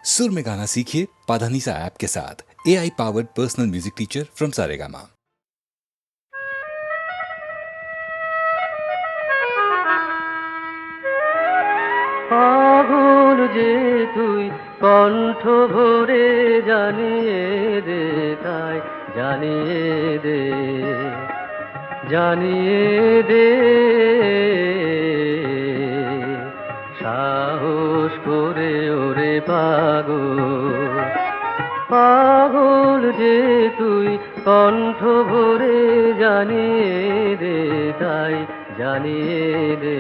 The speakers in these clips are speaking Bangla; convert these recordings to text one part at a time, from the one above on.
सुर में गाना सीखिए पाधानीसा ऐप के साथ। AI powered personal music teacher from Saregama. পাগল যে তুই কণ্ঠ ভরে জানিয়ে দে, তাই জানিয়ে দে, জানিয়ে দে, সাহস করে ওরে পাগল। পাগল যে তুই কণ্ঠ ভরে জানিয়ে দে, তাই জানিয়ে দে।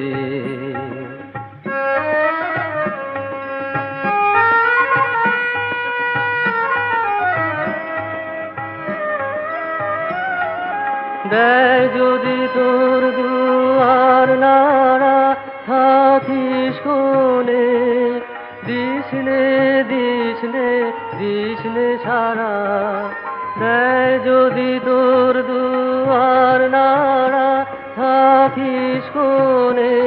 দেয় যদি তোর দুয়ার নাড়া, থাকিস কোনে, দিসনে দিসনে দিসনে সারা। দেয় যদি তোর দুয়ার নাড়া, থাকিস কোনে,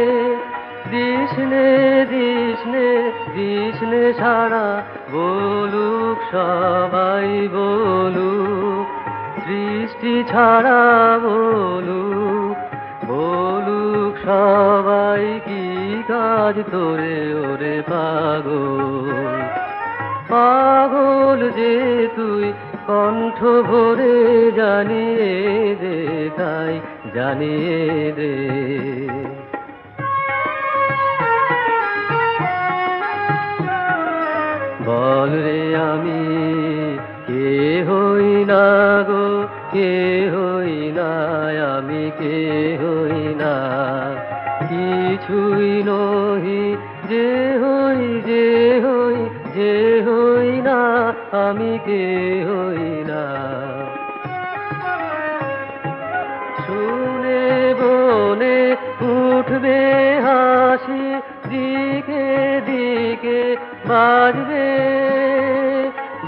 দিসনে দিসনে দিসনে সারা। বলুক সবাই বলুক, সৃষ্টি ছাড়া বলুক, বলুক সবাই কি কাজ তোরে ওরে পাগল। পাগল যে তুই কণ্ঠ ভরে জানিয়ে দে, তাই জানিয়ে দে। বল রে আমি কে হই না গো, কে হই না, আমি কে হই না, কিছুই নহি যে হই, যে হই, যে হই না, আমি কে হই না। শুনে বনে উঠবে হাসি, দিকে দিকে বাজবে,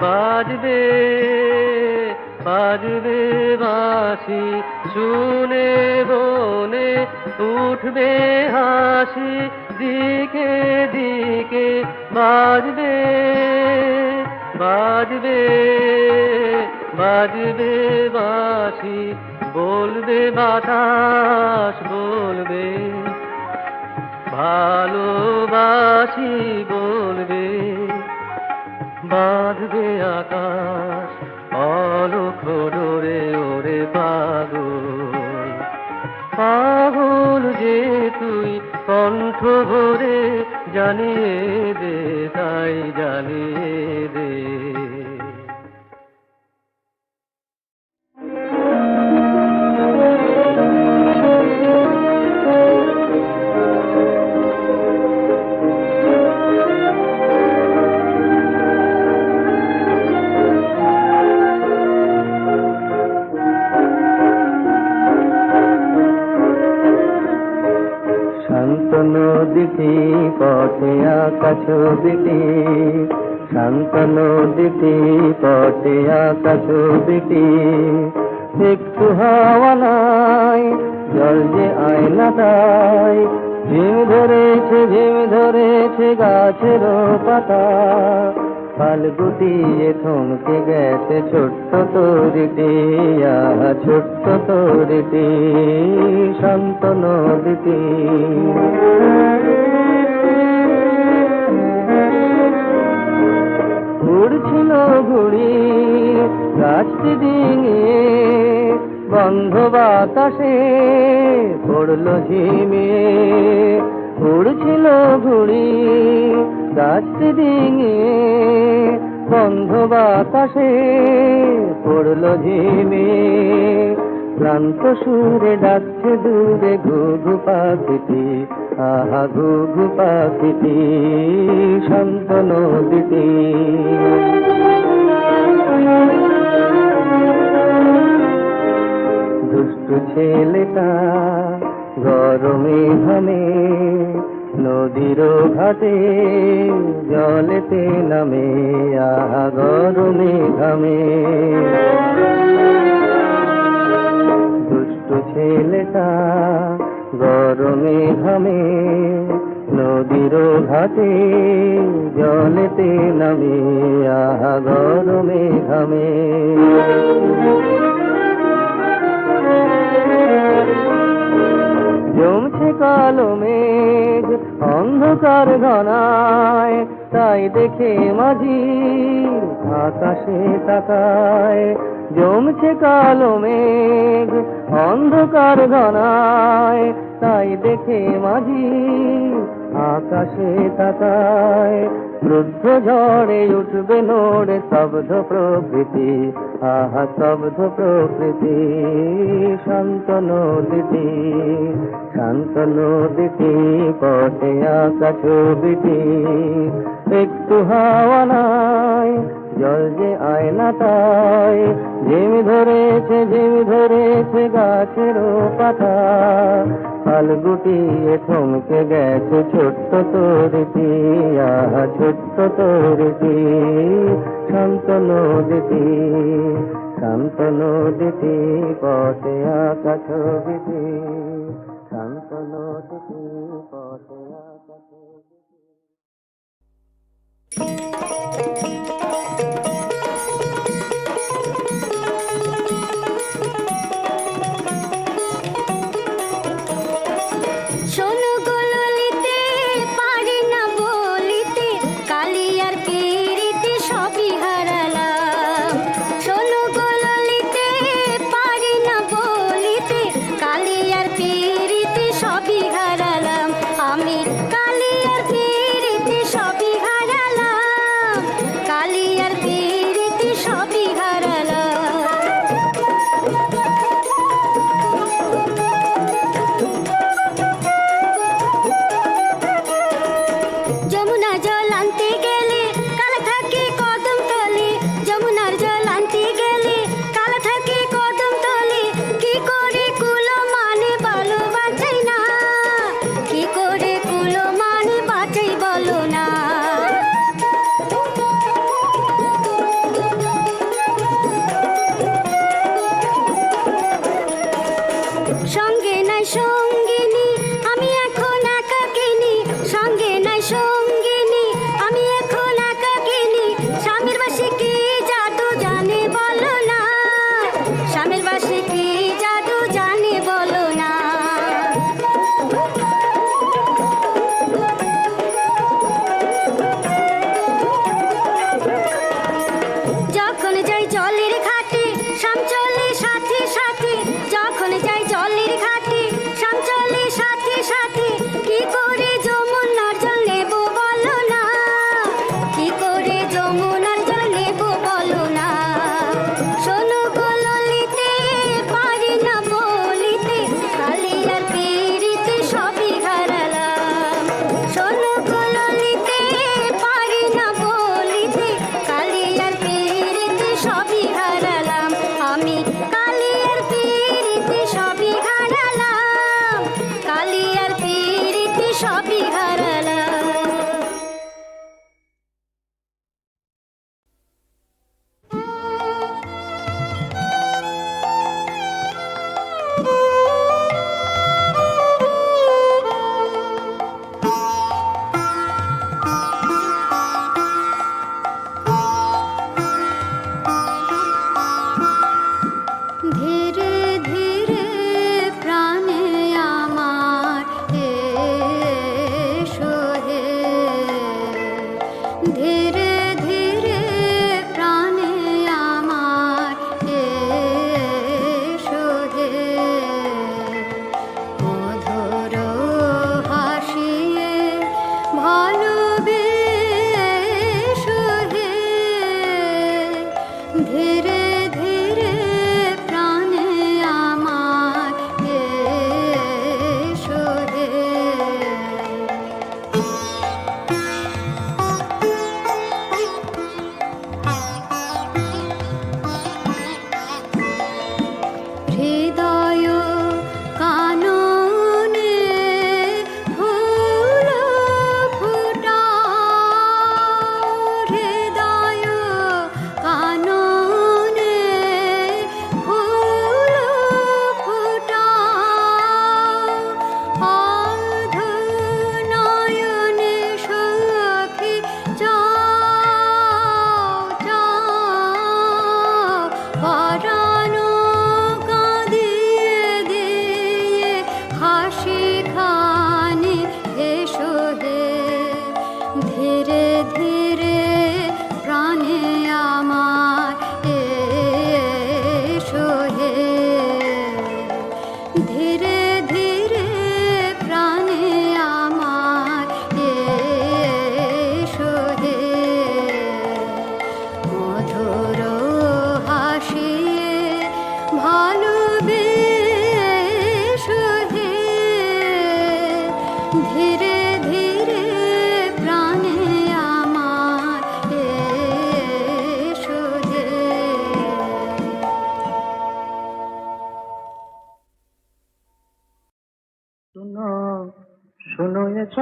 বাজবে, বাজবে বাঁশি। শুনে বনে উঠবে হাসি, দিকে দিকে বাজবে, বাজবে, বাজবে বাঁশি। বলবে বাতাস, বলবে ভালোবাসি, বলবে বাঁধবে আকাশ অলক্ষ ডোরে ওরে পাগল। পাগল যে তুই কণ্ঠ ভরে জানিয়ে দে, তাই জানিয়ে দে। শান্ত নদীটি পথে আঁকা ছবিটি, শান্ত নদীটি পথে আঁকা ছবিটি। একটু হাওয়া নাই, জল যে আয়না তাই, ঝিম ধরেছে গাছের পাতা। পাল গুটিয়ে থমকে গেছে ছোট্ট তরিটি, ছোট্ট তরিটি, শান্ত নদীটি। উড়ছিল ঘুড়ি গাছটি ডিঙিয়ে, বন্ধ বাতাসে পড়লো ঝিমিয়ে। উড়ছিল ঘুড়ি গাছটি ডিঙিয়ে, বন্ধ বাতাসে পড়লো ঝিমিয়ে। ক্লান্ত সুরে ডাকছে দূরে ঘুঘু পাখিটি, আহা ঘুঘু পাখিটি, শান্ত নদীটি। দুষ্টু ছেলেটা গরমে ঘামে, নদীর ঘাটে জলেতে নামে, আহা গরমে ঘামে। দুষ্টু ছেলেটা গরমে ঘামে, নদী নদীর ঘাটে জলেতে নামে আহা গরমে ঘামে। জমছে কালো মেঘ অন্ধকার ঘনায়, তাই দেখে মাঝি আকাশে তাকায়। জমছে কালো মেঘ অন্ধকার ঘনায়, তাই দেখে মাঝি আকাশে তাকায়। ক্রুদ্ধ ঝড়ে উঠবে নড়ে স্তব্ধ প্রকৃতি, আহা স্তব্ধ প্রকৃতি। শান্ত নদীটি, শান্ত নদীটি, পথে আঁকা ছবিটি। একটু হাওয়া নাই, জল যে আয়না তাই, ঝিমি ধরেছে গাছেরও পাতা। ফাল গুটিয়ে থমকে গেছে ছোট্ট তরিটি, আহা ছোট্ট তরিটি। শান্ত নদীটি, শান্ত নদীটি, পথে আঁকা ছবিটি। শান্ত নদীটি, পথে আঁকা ছবিটি। শোনো গো ললিতে, পারি না বলিতে, কালিয়ার পিরিতে সবই হারালাম। শোনো গো ললিতে, পারি না বলিতে, কালিয়ার পিরিতে সবই হারালাম। আমি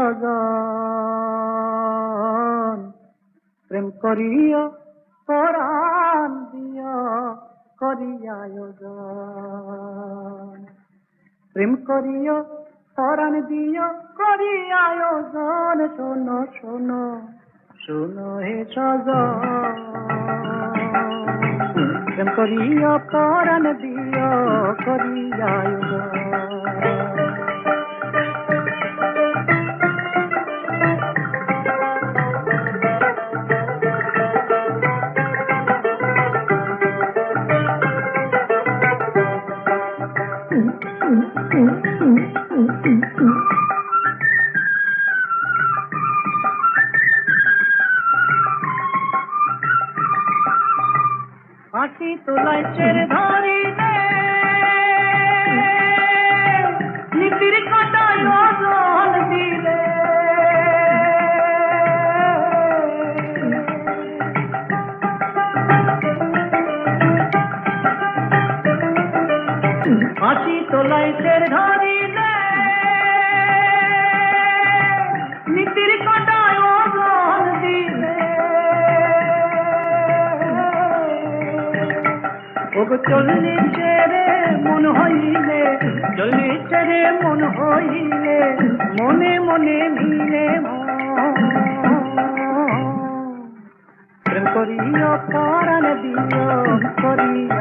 সজন প্রেম করিয়া পরাণ দিয়া করিয়া আয়োজন প্রেম করিয়া পরাণ দিয়া করিয়া আয়োজন শোনো শোনো শোনো হে সজন প্রেম করিয়া পরাণ দিয়া করিয়া আয়োজন হাসি তোলাই ছেড়ে ধরিলে নীতির কাঁটায় ওজন দিলে হাসি তোলাই ছেড়ে ধরিলে নীতির কাঁটায় ওজন দিলে ওগো চল্লিশে রে মন হইলে চল্লিশে রে মন হইলে মনে মনে মিলে প্রেম করিয়া পরাণ দিও করিয়া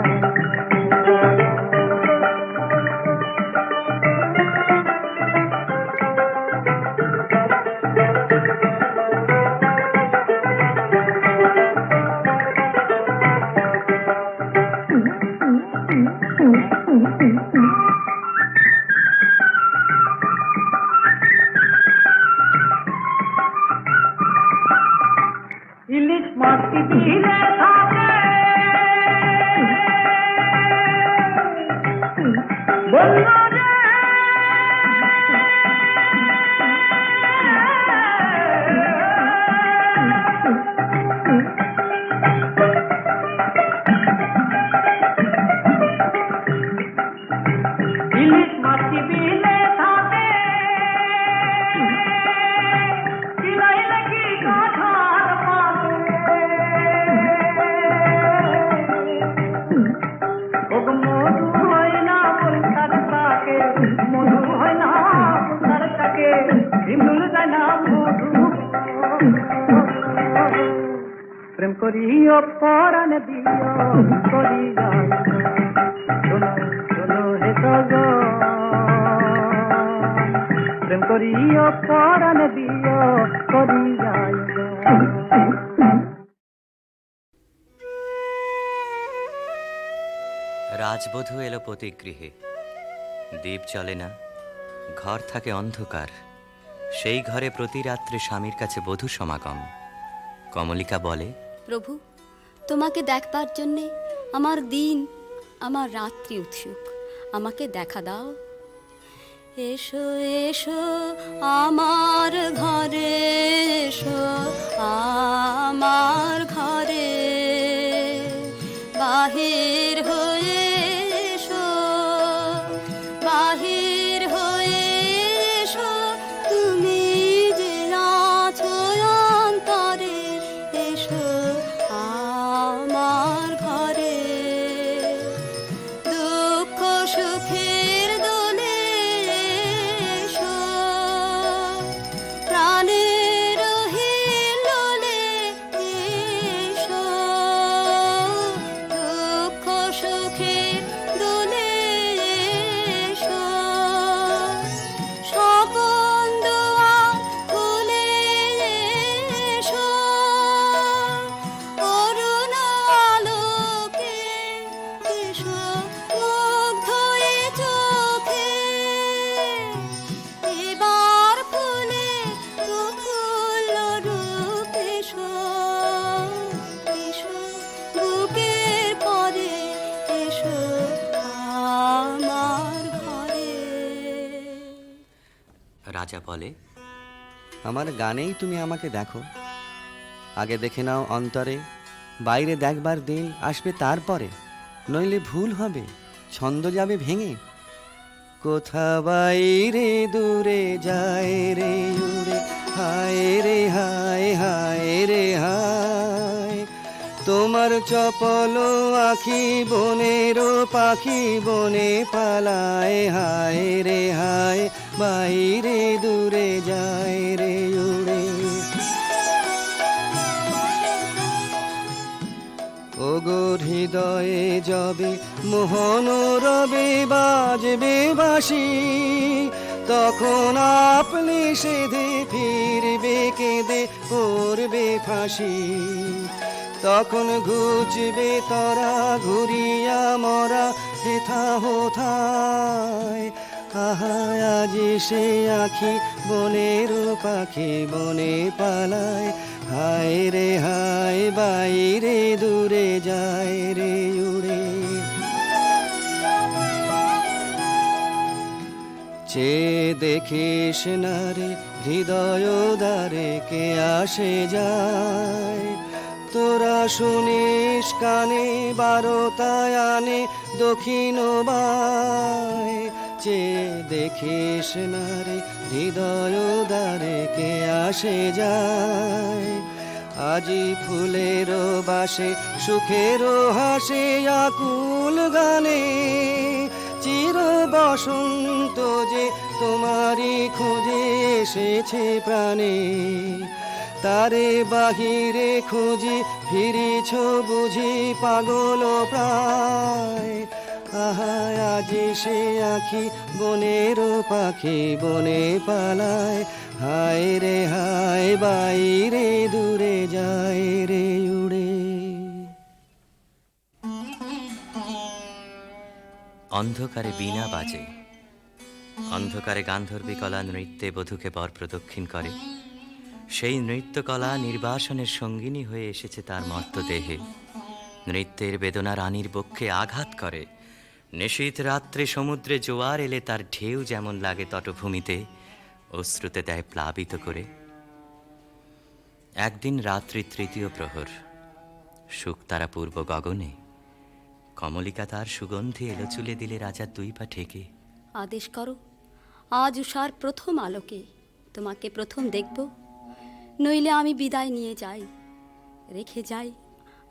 ইলিশ মাছটি দিলে থাকে বলল রে ইলিশ মাছটি দিলে থাকে কিলাইলে কি কাঠার পাবে ওগো মধু হয় না পরীক্ষার থাকে মধু হয় না পরীক্ষার থাকে হিমুল যায় না মধু প্রেম করিও পরাণ দিও করিয়া শোনো শোনো হে সজন প্রেম করিও পরাণ দিও করিয়া রাজবধূ এলো পতিগৃহে, দীপ জ্বলে না, ঘর থাকে অন্ধকার। সেই ঘরে প্রতি রাত্রে স্বামীর কাছে বধূ সমাগম। কমলিকা বলে, প্রভু, তোমাকে দেখবার জন্যে আমার দিন আমার রাত্রি উৎসুক, আমাকে দেখা দাও। এসো এসো আমার ঘরে, এসো আমার ঘরে, বাহির হয়ে এসো, বাহির হয়ে এসো, তুমি যে আছো অন্তরে, এসো আমার ঘরে। দুঃখ সুখের দোলে এসো, প্রাণের হিলোলে এসো, দুঃখ সুখের দোলে এসো, স্বপন দুয়ার খুলে এসো, করুণ আলোকে এসো, মুগ্ধ এ চোখে, এবার ফুলে প্রফুল্ল রূপ এসো, এসো বুকের পরে, এসো আমার ঘরে। রাজা বলে, আমার গানেই তুমি আমাকে দেখো, আগে দেখে নাও অন্তরে, বাইরে দেখবার দিন আসবে তারপরে, নইলে ভুল হবে, ছন্দ যাবে ভেঙে। কোথা বাইরে দূরে যায় রে উড়ে হায় রে হায় হায় রে হায়, তোমার চপল আখি বনের পাখি বনে পালায়, হায় রে হায় বাইরে দূরে যায় রে উড়ে। ওগো হৃদয়ে যবে মোহন রবে বাজবে বাঁশি, তখন আপনি সেধে ফিরবে কেঁদে করবে ফাঁসি, তখন ঘুচবে তরা ঘুরিয়া মরা হেথা হোথায়, আহা আজ সে আখি বনের পাখি বনে পালায়, হায় রে হায় বাইরে দূরে যায় রে উড়ে। চেয়ে দেখিস না রে হৃদয় দ্বারে কে আসে যায়, তোরা শুনিস কানে বারোটায় আনে দক্ষিণ বায়, চেয়ে দেখিস না রে হৃদয় দ্বারে কে আসে যায়, আজি ফুলের বাসে সুখের হাসে আকুল গানে, চির বসন্ত যে তোমারই খুঁজে এসেছে প্রাণে, তারে বাহিরে খুঁজি ফিরিছ বুঝি পাগল প্রায়, আহা আজি সে আখি বনের পাখি বনে পালায়, হায় রে হায় বাইরে দূরে যায় রে উড়ে। অন্ধকারে বীণা বাজে, অন্ধকারে গান্ধর্বী কলা নৃত্যে বধূকে বর প্রদক্ষিণ করে, সেই নৃত্যকলা নির্বাসনের সঙ্গিনী হয়ে এসেছে তার মর্তদেহে, নৃত্যের বেদনা রানীর বক্ষে আঘাত করে, নিশীথ রাত্রে সমুদ্রে জোয়ার এলে তার ঢেউ যেমন লাগে তটভূমিতে, অশ্রুতে দেয় প্লাবিত করে। একদিন রাত্রি তৃতীয় প্রহর, শুকতারা পূর্ব গগনে, কমলিকা তার সুগন্ধি এলো চুলে দিলে রাজার দুই পা ঠেকে। আদেশ করো, আজ উষার প্রথম আলোকে তোমাকে প্রথম দেখব, নইলে আমি বিদায় নিয়ে যাই, রেখে যাই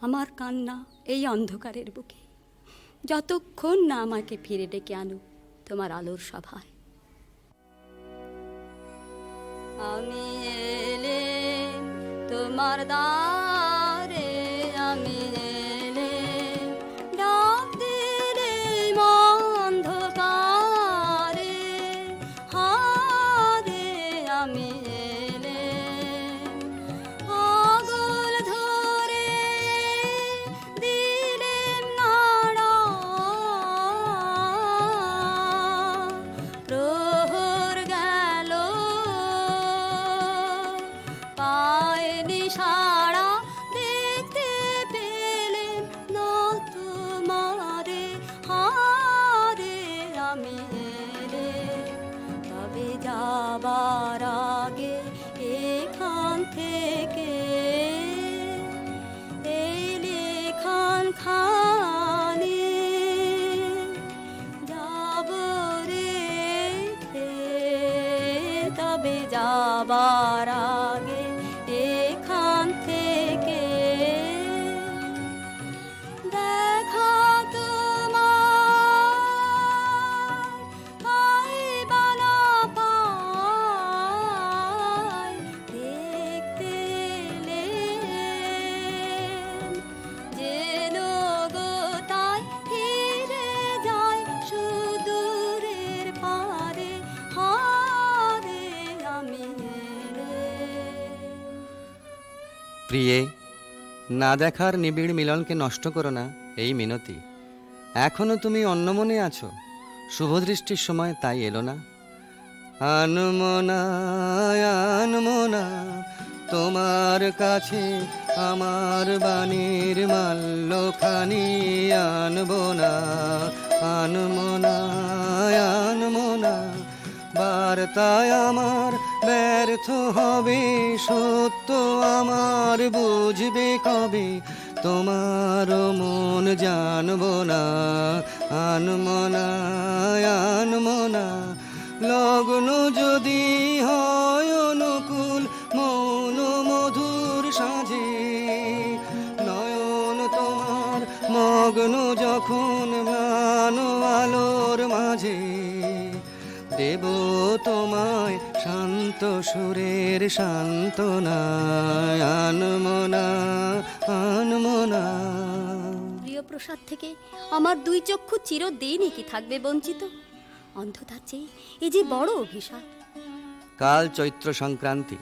আমার কান্না এই অন্ধকারের বুকে, যতক্ষণ না আমাকে ফিরে ডেকে আনো তোমার আলোর সভায়। আমি এলে তোমার দ্বারে, আমি এলে ডাক দিলে অন্ধকারে, হারে আমি এলে আগুল ধরে দিলেম নাড়া, প্রহর গেল পায়নি সাড়া, দেখতে পেলেন না তোমারে, হারে আমি এলে তবে যাবার আগে এখান থেকে এই লেখান খানি যাব রেখে, তবে যাবার আগে এখান থেকে দেখা তোমার পাই বা না পাই, দেখতে এলেন যেন গো তাই ফিরে যায় সুদূরের পারে, হারে আমি এলে। প্রিয়ে, না দেখার নিবিড় মিলনকে নষ্ট করো না এই মিনতি, এখনো তুমি অন্যমনে আছো, শুভদৃষ্টির সময় তাই এলো না। আনমনা আনমনা তোমার কাছে আমার বাণীর মাল্যখানি, আনবো না আনমনা আনমনা, বার্তায় আমার ব্যর্থ হবে, সত্য আমার বুঝবে কবে, তোমার মন জানবো না, আনমনা আনমনা, লগ্ন যদি হয় অনুকূল মগ্ন যখন ম্লান আলোর মাঝে, দেব তোমায় শান্ত সুরের সান্ত্বনা, আনমনা আনমনা। প্রিয় প্রসাদ থেকে আমার দুই চক্ষু চিরদিনই কি থাকবে বঞ্চিত? অন্ধতার চেয়ে এ যে বড় অভিশাপ। কাল চৈত্র সংক্রান্তি,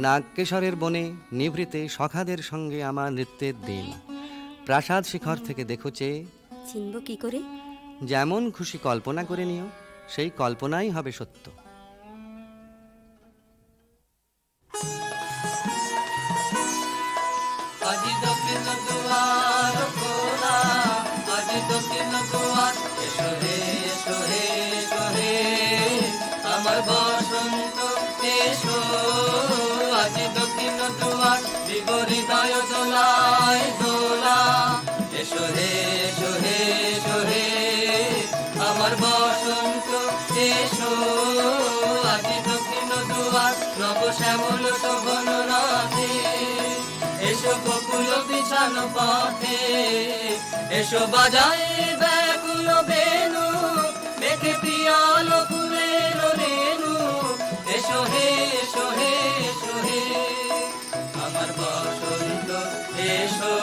নাগকেশরের বনে নিভৃতে সখাদের সঙ্গে আমার নৃত্যের দিন। প্রাসাদ শিখর থেকে দেখো চেয়ে, চিনব কি করে? যেমন খুশি কল্পনা করে নিও, সেই কল্পনাই হবে সত্য। আজি দক্ষিণ দুয়ার খোলা, আজি দক্ষিণ দুয়ার, এসো হে এসো হে এসো হে আমার বসন্ত এসো। আজি দক্ষিণ দুয়ার দিব হৃদয় দোলায় দোলা, এসো হে এসো হে এসো হে আমার বসন্ত এসো। আজি দক্ষিণ দুয়ার নব শ্যামল শোভন রাধে, এসো বকুল বিছানো পথে, এসো বাজাই ব্যাকুল বেনু, মেঘে পিয়াল ফুলের রেণু, এসো হে এসো হে এসো হে আমার বসন্ত এসো।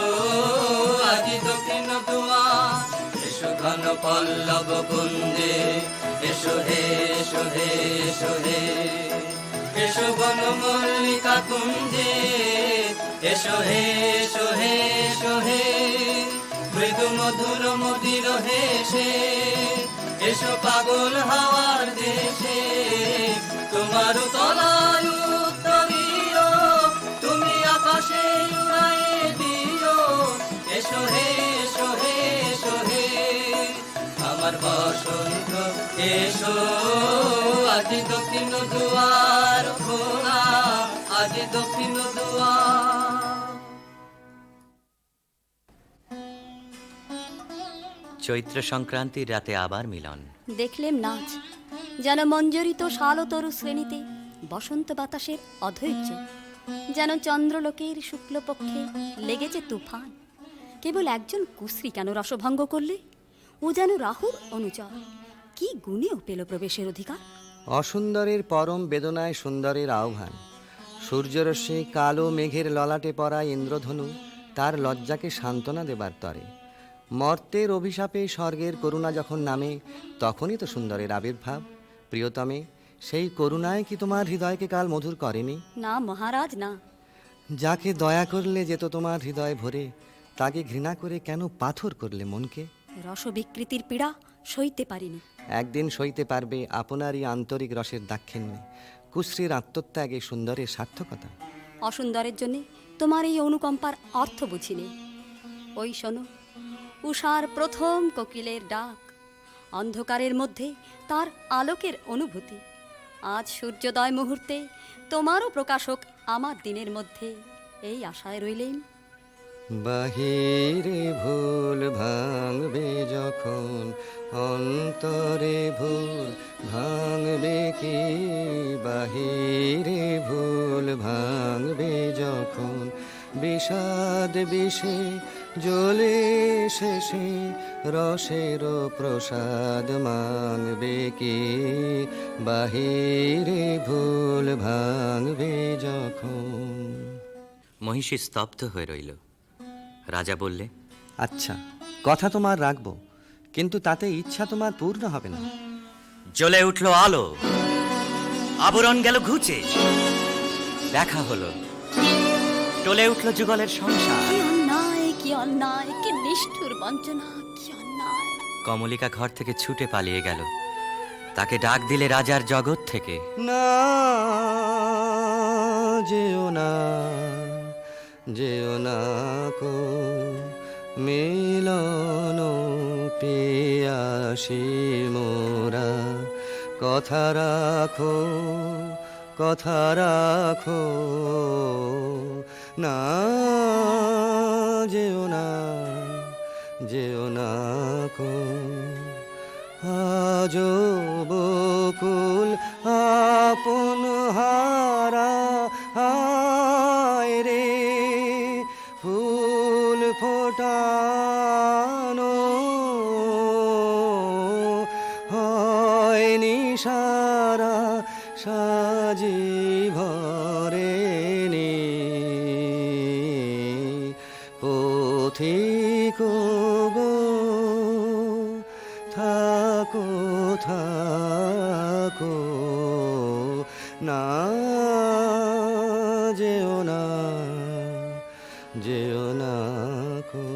আজি দক্ষিণ দুয়ার, এসো ঘন পল্লব কুঞ্জে, এসো হে এসো হে এসো হে এসো বন মল্লিকা কুঞ্জে, এসো হে এসো হে এসো হে মৃদু মধুর মদির হেসে, এসো পাগল হাওয়ার দেশে, তোমার তলায় উত্তরীয়, তুমি আকাশে উড়াইয়ে দিও, এসো হে এসো হে এসো হে আমার বসন্ত এসো। আজি দক্ষিণ দুয়ার খোলা, আজি দক্ষিণ দুয়ার। চৈত্র সংক্রান্তির রাতে আবার মিলন। দেখলেম নাচ, যেন মঞ্জরিত শালতরু শ্রেণীতে বসন্ত বাতাসের অধৈর্য, যেন চন্দ্রলোকের শুক্লপক্ষে লেগেছে তুফান। কেবল একজন কুশ্রী কেন রসভঙ্গ করলে? ও যেন রাহুর অনুচর, কি গুণেও পেল প্রবেশের অধিকার। অসুন্দরের পরম বেদনায় সুন্দরের আহ্বান। সূর্যরশ্মি কালো মেঘের ললাটে পড়া ইন্দ্রধনু তার লজ্জাকে সান্ত্বনা দেবার তরে। মর্তের অভিশাপে স্বর্গের করুণা যখন নামে, তখনই তো সুন্দরের আবির্ভাব। প্রিয়তমে, সেই করুণায় কি তোমার হৃদয়কে কাল মধুর করেনি? না মহারাজ না। যাকে দয়া করলে যেত তোমার হৃদয় ভরে, তাকে ঘৃণা করে কেন পাথর করলে মনকে? রসবিকৃতির পীড়া সইতে পারিনি। একদিন সইতে পারবে আপনারই আন্তরিক রসের দাক্ষিণ্যে, কুশ্রীর আত্মত্যাগে সুন্দরের সার্থকতা। অসুন্দরের জন্যে তোমার এই অনুকম্পার অর্থ বুঝিনি। ওই শোনো, উষার প্রথম কোকিলের ডাক, অন্ধকারের মধ্যে তার আলোকের অনুভূতি। আজ সূর্যোদয় মুহূর্তে তোমারও প্রকাশক আমার দিনের মধ্যে, এই আশায় রইলেন। বাহিরে ভুল ভাঙবে যখন, অন্তরে ভুল ভাঙবে কি? বাহিরে ভুল ভাঙবে যখন, বিষাদ বিষে জ্বলে শেষে রসের প্রসাদ মানবে কি? বাহিরে ভুল ভাঙবে যখন। মহিষী স্তব্ধ হয়ে রইল। রাজা বললে, আচ্ছা, কথা তোমার রাখবো, কিন্তু তাতে ইচ্ছা তোমার পূর্ণ হবে না। জ্বলে উঠল আলো, আবরণ গেল ঘুচে, দেখা হলো, টলে উঠল যুগলের সংসার। কি অন্যায়, কি অন্যায়, কি নিষ্ঠুর বঞ্চনা, কি অন্যায়। কমলিকা ঘর থেকে ছুটে পালিয়ে গেল। তাকে ডাক দিলে রাজার জগৎ থেকে, না যেও না, যেও না কো মিলন পিয়াসী মোরা, কথা রাখো, কথা রাখো, না যেও না, যেও না কো। আজো বকুল আপন হারা, হায় রে ফুল ফোটা ভরে নে পথিক গো, থাকো থাকো না যেও না যেও না কো।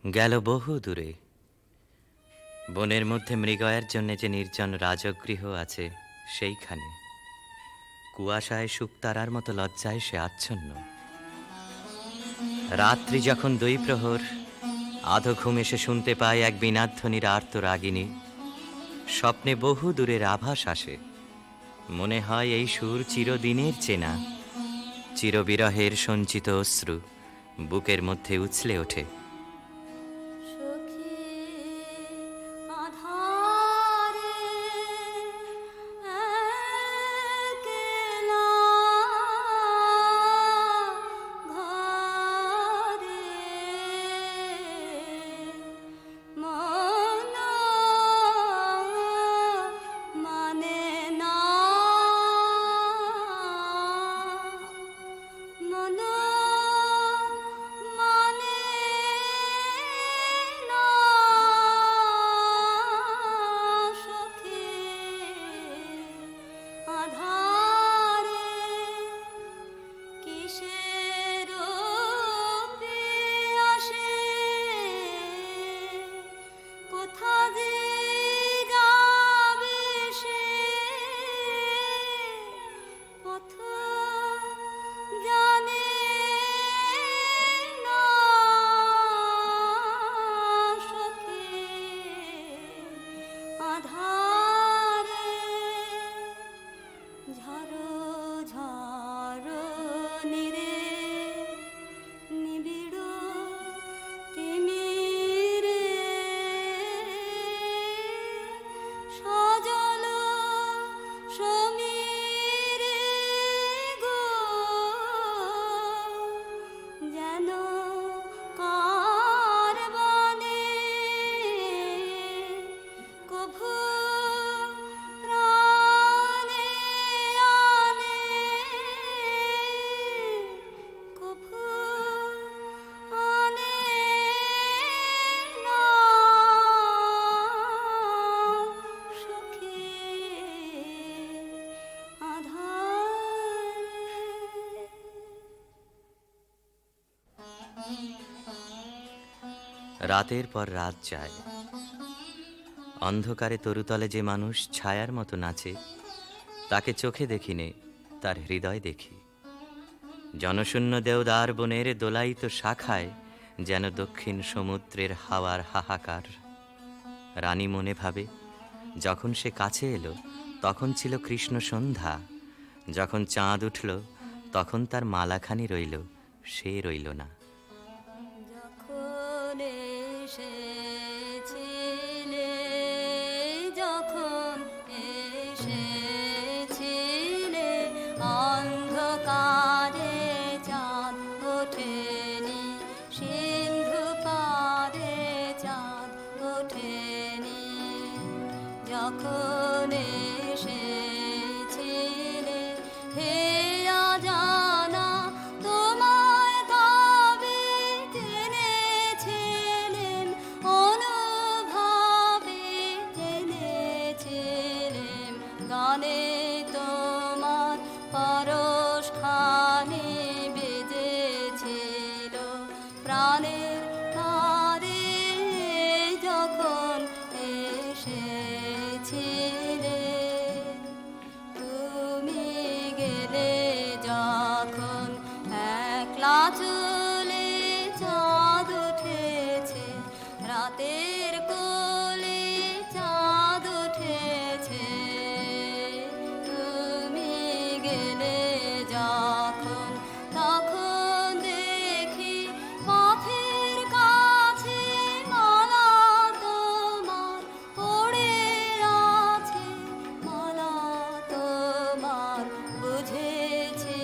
গেল বহু দূরে, বনের মধ্যে মৃগয়ের জন্য যে নির্জন রাজগৃহ আছে সেইখানে কুয়াশায় শুকতারার মতো লজ্জায় সে আচ্ছন্ন। রাত্রি যখন 2 প্রহর, আধো ঘুম এসে শুনতে পায় এক বীণাধ্বনির আর্ত রাগিনী। স্বপ্নে বহু দূরের আভাস আসে, মনে হয় এই সুর চিরদিনের চেনা। চিরবিরহের সঞ্চিত অশ্রু বুকের মধ্যে উছলে ওঠে। সখী আধারে একলা ঘরে মন মানে না, মন মানে না সখী আধারে কিসের রূপে আসে, কোথা যে যাবে সে পথ জানে না সখী আধারে ঝড়ো ঝড়ো নিরে নিবিড় তিমিরে সজল সমীরে গো, যেন কার বনে কভু প্রাণে আনে, কভু আনে না সখী আধারে। রাতের পর রাত যায়, অন্ধকারে তরুতলে যে মানুষ ছায়ার মতো নাচে তাকে চোখে দেখিনে, তার হৃদয় দেখি। জনশূন্য দেওদার বনের দোলায়িত শাখায় যেন দক্ষিণ সমুদ্রের হাওয়ার হাহাকার। রানী মনে ভাবে, যখন সে কাছে এলো তখন ছিল কৃষ্ণ সন্ধ্যা, যখন চাঁদ উঠল তখন তার মালাখানি রইল, সে রইল না। যখন এসেছিলে, যখন এসেছিলে অন্ধকারে চাঁদ ওঠেনি, সিন্ধু পারে চাঁদ ওঠেনি। যখন এসেছিলে হে অজানা, তোমায় কবে জেনেছিলেন, অনুভবে জেনেছিলেন। গানে তোমার পরশ খানি বেজেছিল, প্রাণের তারে যখন এসেছিলে। তুমি গেলে যখন একলা চলে, চাঁদ উঠেছে রাতের কোলে, চাঁদ উঠেছে। তুমি গেলে যখন তখন দেখি পথের কাছে মালা তোমার পড়ে আছে, মালা তোমার বুঝেছিলেন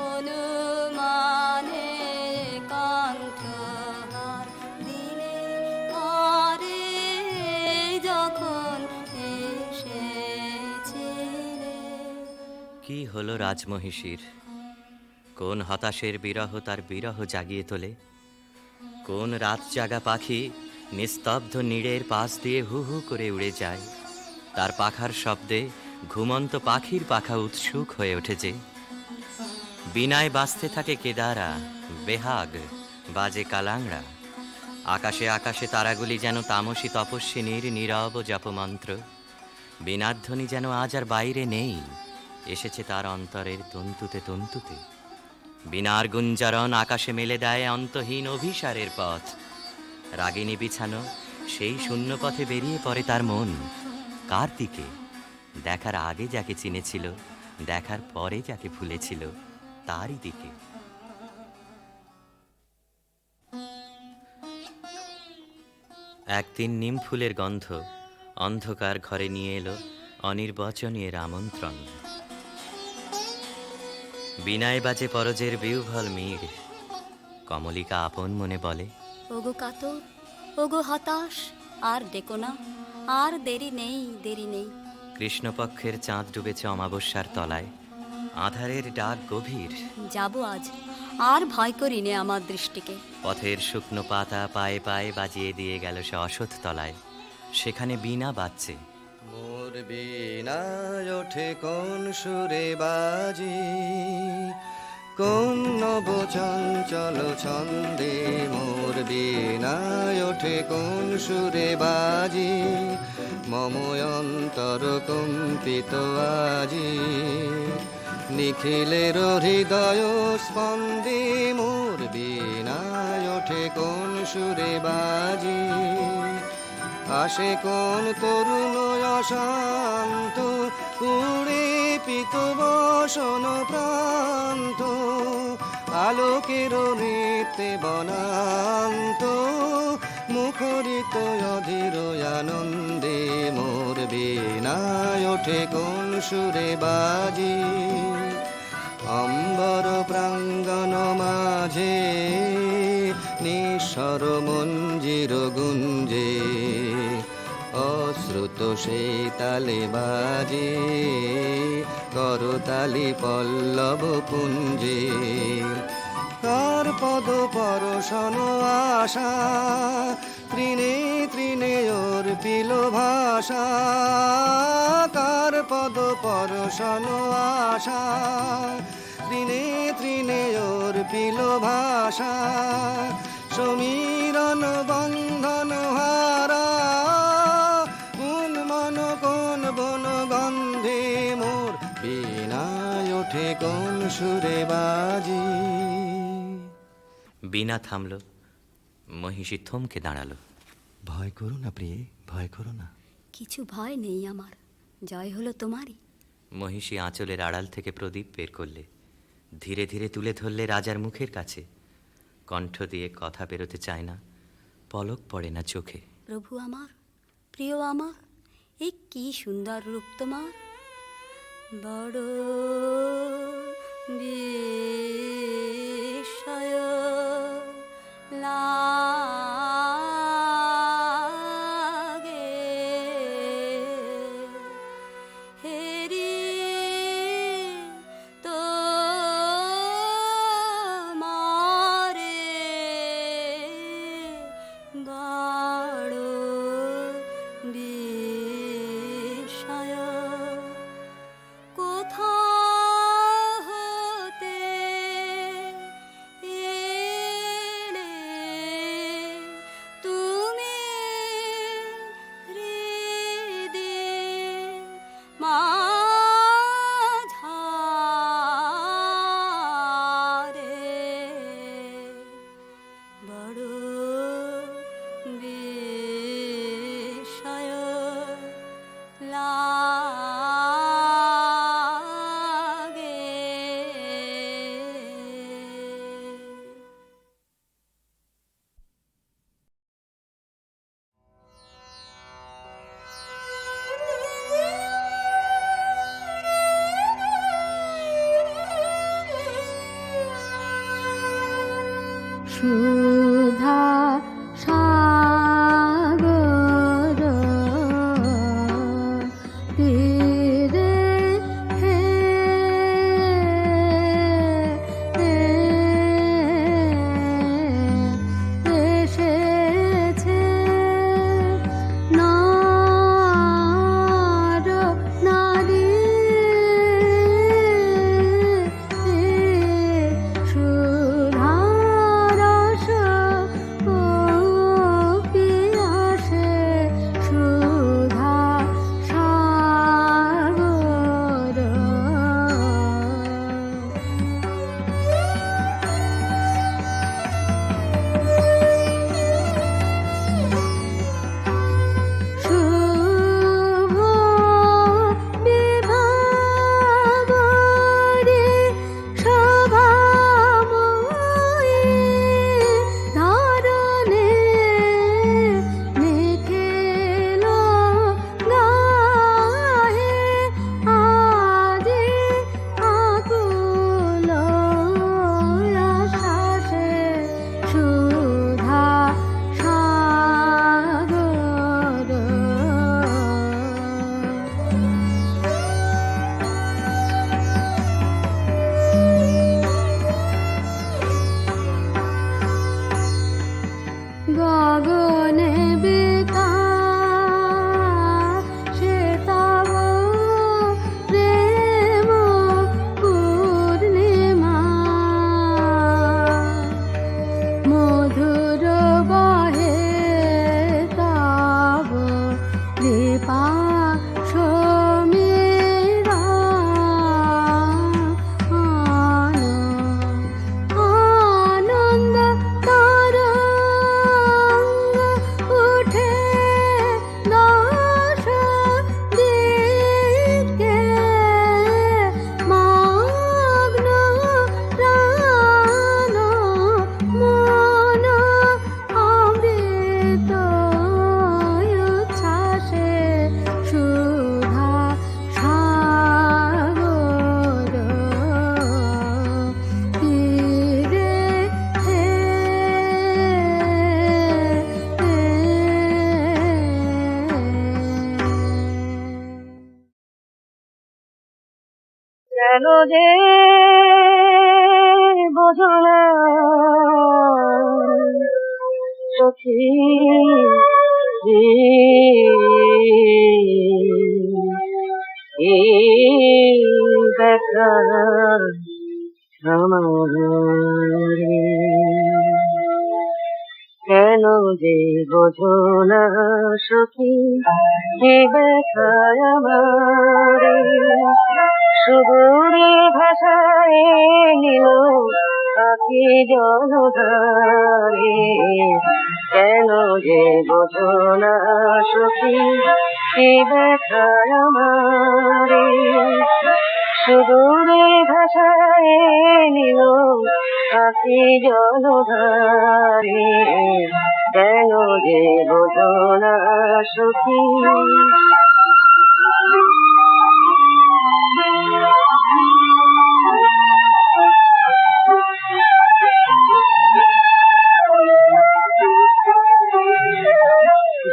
অনুমান হলো রাজমহিষীর। কোন হতাশের বিরহ তার বিরহ জাগিয়ে তোলে, কোন রাত জাগা পাখি নিস্তব্ধ নীড়ের পাশ দিয়ে হু হু করে উড়ে যায়। তার পাখার শব্দে ঘুমন্ত পাখির পাখা উৎসুক হয়ে ওঠেছে। বিনায় বাজতে থাকে কেদারা, বেহাগ, বাজে কালাংড়া। আকাশে আকাশে তারাগুলি যেন তামসী তপস্বিনীর নীরব জপমন্ত্র। বীণাধ্বনি যেন আজ আর বাইরে নেই, এসেছে তার অন্তরের তন্তুতে তন্তুতে। বীণার গুঞ্জরণ আকাশে মেলে দেয় অন্তহীন অভিসারের পথ। রাগিনী বিছানো সেই শূন্য পথে বেরিয়ে পড়ে তার মন। কার দিকে? দেখার আগে যাকে চিনেছিল, দেখার পরে যাকে ভুলেছিল, তারই দিকে। একদিন নিম ফুলের গন্ধ অন্ধকার ঘরে নিয়ে এলো অনির্বচনীয়ের আমন্ত্রণ। বিনায় বাজে পরজের বিউভল মীর। কমলিকা আপন মনে বলে, ওগো কাতর, ওগো হতাশ, আর ডেকো না, আর দেরি নেই, দেরি নেই। কৃষ্ণপক্ষের চাঁদ ডুবেছে অমাবস্যার তলায়, আধারের ডাক গভীর। যাব আজ, আর ভয় করি নে আমার দৃষ্টিকে। পথের শুকনো পাতা পায়ে পায়ে বাজিয়ে দিয়ে গেল সে অসৎ তলায়। সেখানে বীণা বাজছে। মোর বীণায় ওঠে কোন সুরে বাজি, কোন নব চঞ্চল ছন্দে। মোর বীণায় ওঠে কোন সুরে বাজি, মম অন্তর কম্পিত আজি। নিখিলের হৃদয় স্পন্দে মোর বীণায় ওঠে কোন সুরে বাজি। আসে কোন তরুণ অশান্ত, উড়ে পিত বসন প্রান্ত। আলোকের নৃত্যে বনান্ত, মুখরিত অধীর আনন্দে। মোর বীণায় ওঠে কোন সুরে বাজি। অম্বর প্রাঙ্গণ মাঝে নিঃস্বর মঞ্জির গুঞ্জে, অশ্রুত সেই তালে বাজে করতালি পল্লব পুঞ্জে। কার পদ পরশন আশা, তৃণে তৃণে ওর পিল ভাষা। কার পদ পরশন আশা, তৃণে তৃণে ওর পিল ভাষা। সমীরণ বন্ধন হারা, কোন মন কোন বন গন্ধে। মোর বীণায় ওঠে কোন সুরে বাজি। বীণা থামল, মহিষী থমকে দাঁড়ালো। ভয় করো না প্রিয়ে, ভয় করো না। কিছু ভয় নেই আমার, জয় হলো তোমারই। মহিষী আঁচলের আড়াল থেকে প্রদীপ বের করলে, ধীরে ধীরে তুলে ধরলে রাজার মুখের কাছে। কণ্ঠ দিয়ে কথা বেরোতে চায় না, পলক পড়ে না চোখে। প্রভু আমার, প্রিয় আমার, এই কি সুন্দর রূপ তোমার। বড় বিস্ময় লাগে, হেরি তোমারে বড় বিস্ময়। কোথা হতে এলে তুমি হৃদে মাঝারে, বড় বিস্ময় লাগে। সুধা সাগর তীরে হেলে কেন যে বোঝো না সখী এই দেখা আমারে কেন যে বোঝো না সখী কি ব্যথায় আমারে সুদূরে ভাষায় নিল আখি জলধারে কেন যে বোঝো না সখী কি ব্যথায় আমারে সুদূরে ভাষায় নিল আখি জলধারে কেন যে বোঝো না সখী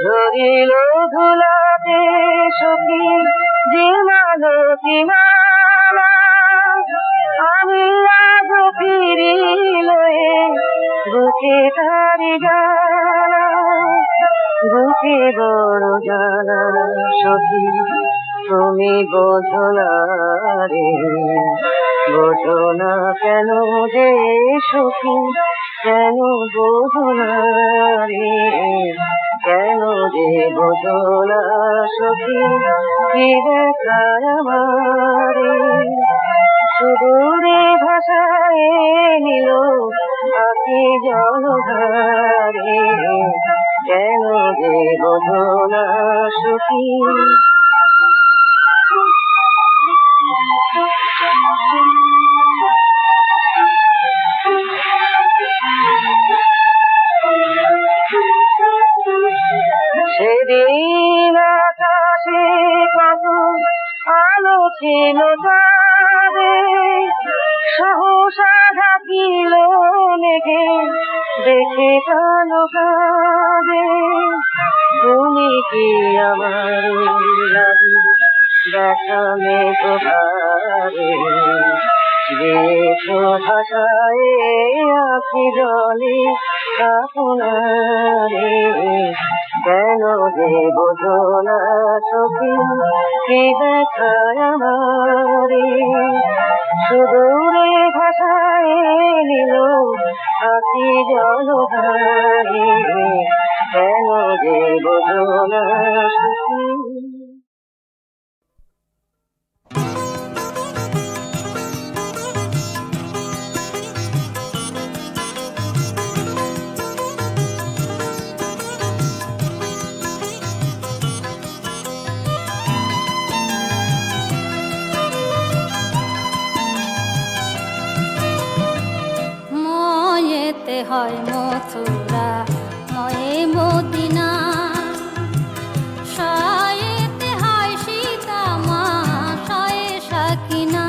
ঝরিল ধুলাতে সখী যে মালতী মালা আমি আজ ফিরিল বুকে তারি জ্বালা বুকে বড় জ্বালা সখী তুমি বোঝো না রে বোঝো না কেন যে সখী কেন বোঝো না রে কেন যে বোঝো না সখী কি দেখায় আমারে সুদূরে ভাষায় নিল আখি জলধারে কেন যে বোঝো না সখী সেদিন আকাশে কত আলো ছিল চাঁদে সহসা ঢাকিল মেঘে দেখে কালো কাঁদে তুমি কি আমার লাগি দেখা মেঘ ভারে দিয়েছো ভাষায় আখি জলে আপনারে কেন যে বোঝো না সখী কি দেখায় আমারে সুদূরে ভাষায় নিল আখি জলধারে কেন যে বোঝো না সখী ময়েতে হয় মথুরা ময়ে মদিনা শায়েতে হয় সীতা মা শায়ে সাকিনা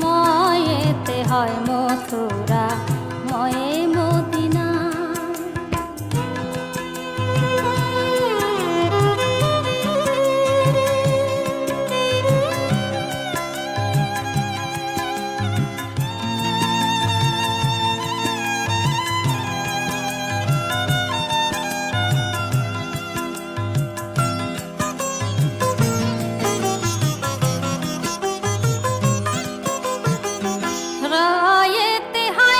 ময়েতে হয় মথুরা ময়ে মদিনা রায়েতে হয়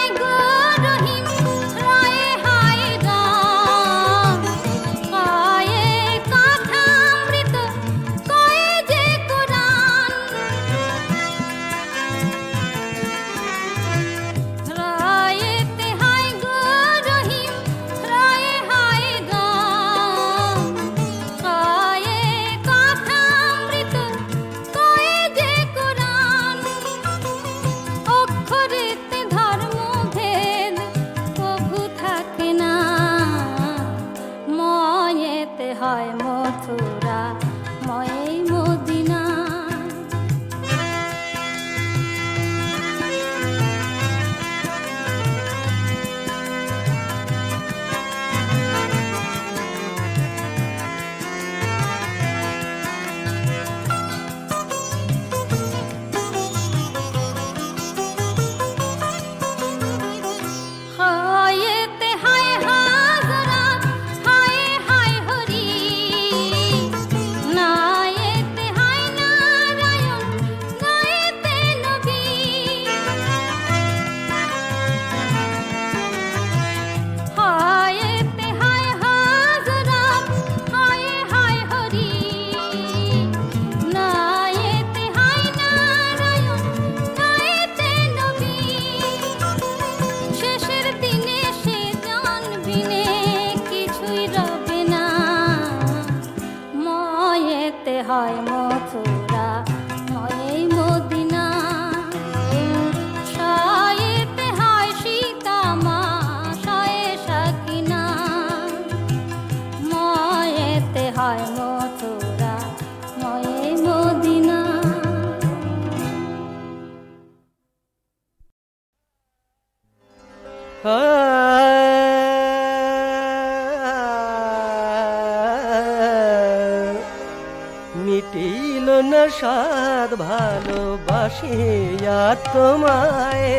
মিটিল না স্বাদ ভালোবাসিয়া তোমায়,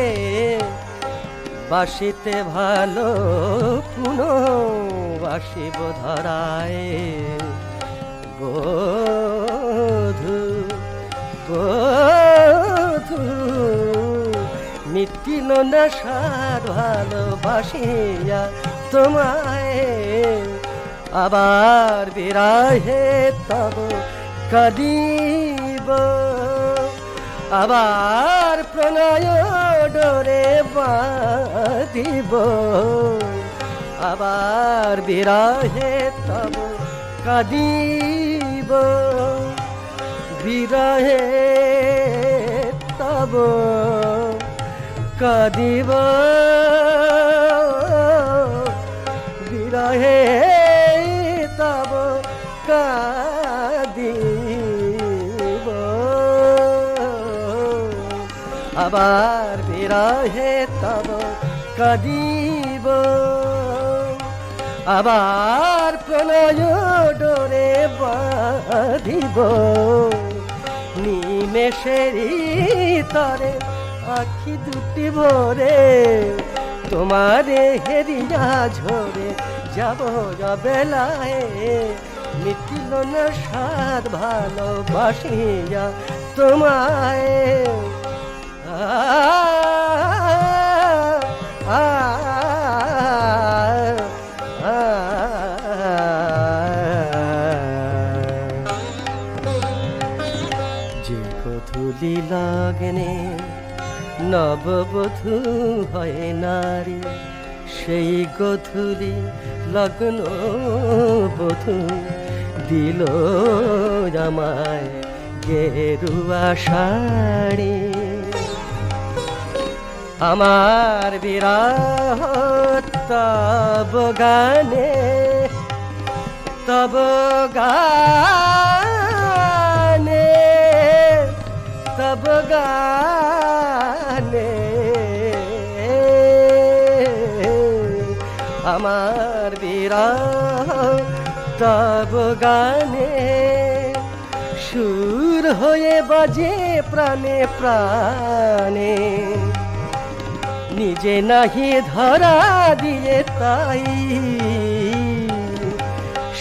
বাসিতে ভালো পুনঃ বাসিব ধরায়। বধু বধু মিটিল না স্বাদ ভালোবাসিয়া তোমায়, আবার বিরাহে তব কাঁদিব, আবার প্রণয় ডোরে বাঁধিব, আবার বিরাহে তব কাঁদিব, বিরাহে তব কাঁদিব, বিরহে তব কাঁদিব, আবার বিরহে তব কাঁদিব, আবার প্রণয় ডোরে বাঁধিব। নিমেষেরই তরে আখি দুটি ভরে তোমারে হেরিয়া ঝরে যাব বেলায়, মিটিল না স্বাদ ভালোবাসিয়া তোমায়। যে কথুলি লাগনে নববধূ হয় নারী, সেই গধূলি লগ্ন বধূ দিল আমায় গেরুয়া শাড়ি। আমার বিরহ তব গানে, তব গানে, তব গানে, আমার বিরহ তব গানে, সুর হয়ে বাজে প্রাণে প্রাণে, নিজে নাহি ধরা দিয়ে তাই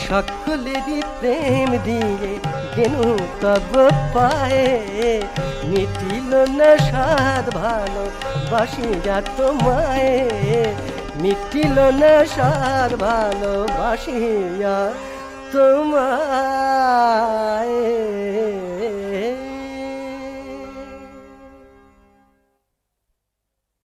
সকলেরই প্রেম দিয়ে কেনু তব পায়ে, মিটিল না স্বাদ ভালোবাসিয়া তোমায়, মিটিল না স্বাদ ভালোবাসিয়া তোমায়।